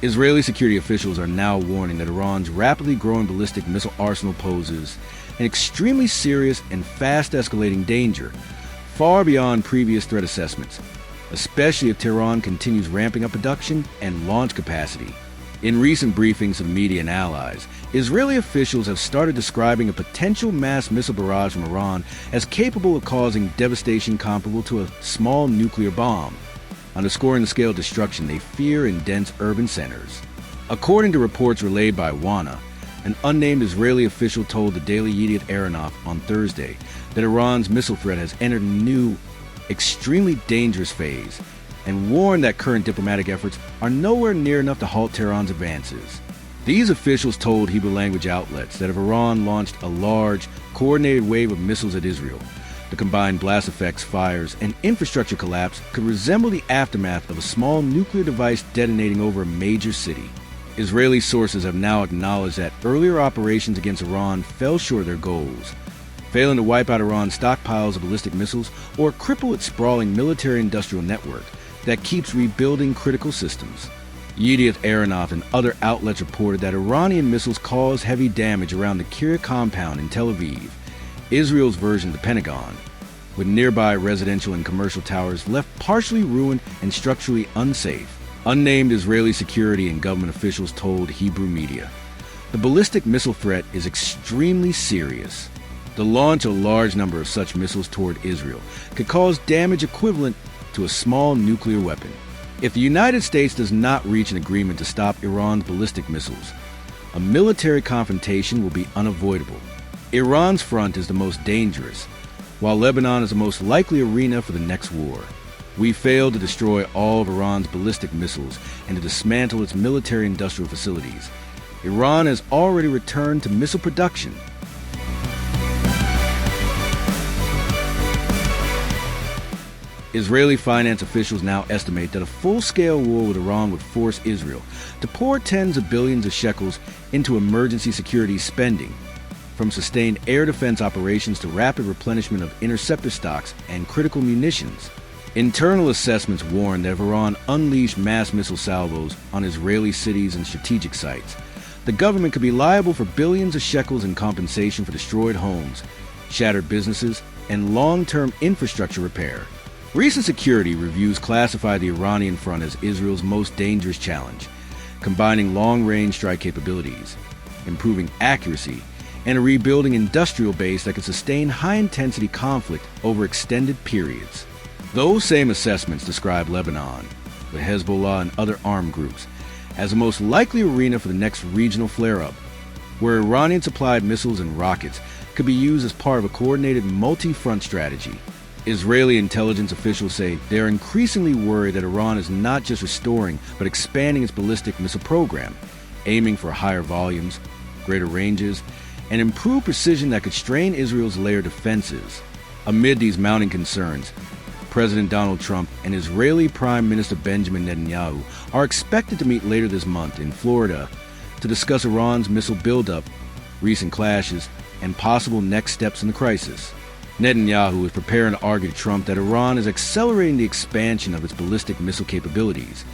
Israeli security officials are now warning that Iran's rapidly growing ballistic missile arsenal poses an extremely serious and fast-escalating danger, far beyond previous threat assessments, especially if Tehran continues ramping up production and launch capacity. In recent briefings of media and allies, Israeli officials have started describing a potential mass missile barrage from Iran as capable of causing devastation comparable to a small nuclear bomb, underscoring the scale of destruction they fear in dense urban centers. According to reports relayed by WANA, an unnamed Israeli official told the Daily Yediot Aharonot on Thursday that Iran's missile threat has entered a new, extremely dangerous phase, and warned that current diplomatic efforts are nowhere near enough to halt Tehran's advances. These officials told Hebrew language outlets that if Iran launched a large, coordinated wave of missiles at Israel, the combined blast effects, fires, and infrastructure collapse could resemble the aftermath of a small nuclear device detonating over a major city. Israeli sources have now acknowledged that earlier operations against Iran fell short of their goals, failing to wipe out Iran's stockpiles of ballistic missiles or cripple its sprawling military-industrial network that keeps rebuilding critical systems. Yediot Aharonot and other outlets reported that Iranian missiles caused heavy damage around the Kiryat compound in Tel Aviv, Israel's version of the Pentagon, with nearby residential and commercial towers left partially ruined and structurally unsafe. Unnamed Israeli security and government officials told Hebrew media, "The ballistic missile threat is extremely serious. The launch of a large number of such missiles toward Israel could cause damage equivalent to a small nuclear weapon. If the United States does not reach an agreement to stop Iran's ballistic missiles, a military confrontation will be unavoidable. Iran's front is the most dangerous, while Lebanon is the most likely arena for the next war. We failed to destroy all of Iran's ballistic missiles and to dismantle its military-industrial facilities. Iran has already returned to missile production." Israeli finance officials now estimate that a full-scale war with Iran would force Israel to pour tens of billions of shekels into emergency security spending, from sustained air defense operations to rapid replenishment of interceptor stocks and critical munitions. Internal assessments warn that if Iran unleashed mass missile salvos on Israeli cities and strategic sites, the government could be liable for billions of shekels in compensation for destroyed homes, shattered businesses, and long-term infrastructure repair. Recent security reviews classify the Iranian front as Israel's most dangerous challenge, combining long-range strike capabilities, improving accuracy, and a rebuilding industrial base that can sustain high-intensity conflict over extended periods. Those same assessments describe Lebanon, with Hezbollah and other armed groups, as the most likely arena for the next regional flare-up, where Iranian-supplied missiles and rockets could be used as part of a coordinated multi-front strategy. Israeli intelligence officials say they are increasingly worried that Iran is not just restoring, but expanding its ballistic missile program, aiming for higher volumes, greater ranges, and improved precision that could strain Israel's layered defenses. Amid these mounting concerns, President Donald Trump and Israeli Prime Minister Benjamin Netanyahu are expected to meet later this month in Florida to discuss Iran's missile buildup, recent clashes, and possible next steps in the crisis. Netanyahu is preparing to argue to Trump that Iran is accelerating the expansion of its ballistic missile capabilities,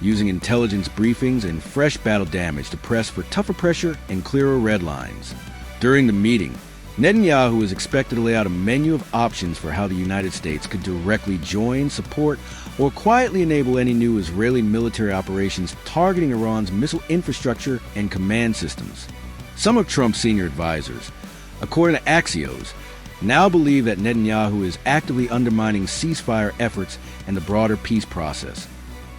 using intelligence briefings and fresh battle damage to press for tougher pressure and clearer red lines. During the meeting, Netanyahu is expected to lay out a menu of options for how the United States could directly join, support, or quietly enable any new Israeli military operations targeting Iran's missile infrastructure and command systems. Some of Trump's senior advisors, according to Axios, now believe that Netanyahu is actively undermining ceasefire efforts and the broader peace process,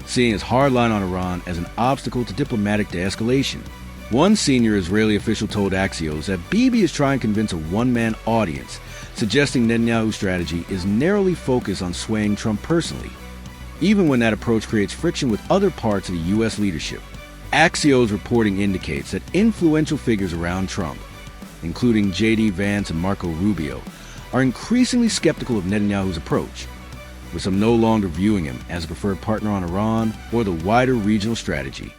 seeing his hardline on Iran as an obstacle to diplomatic de-escalation. One senior Israeli official told Axios that Bibi is trying to convince a one-man audience, suggesting Netanyahu's strategy is narrowly focused on swaying Trump personally, even when that approach creates friction with other parts of the U.S. leadership. Axios reporting indicates that influential figures around Trump, including J.D. Vance and Marco Rubio, are increasingly skeptical of Netanyahu's approach, with some no longer viewing him as a preferred partner on Iran or the wider regional strategy.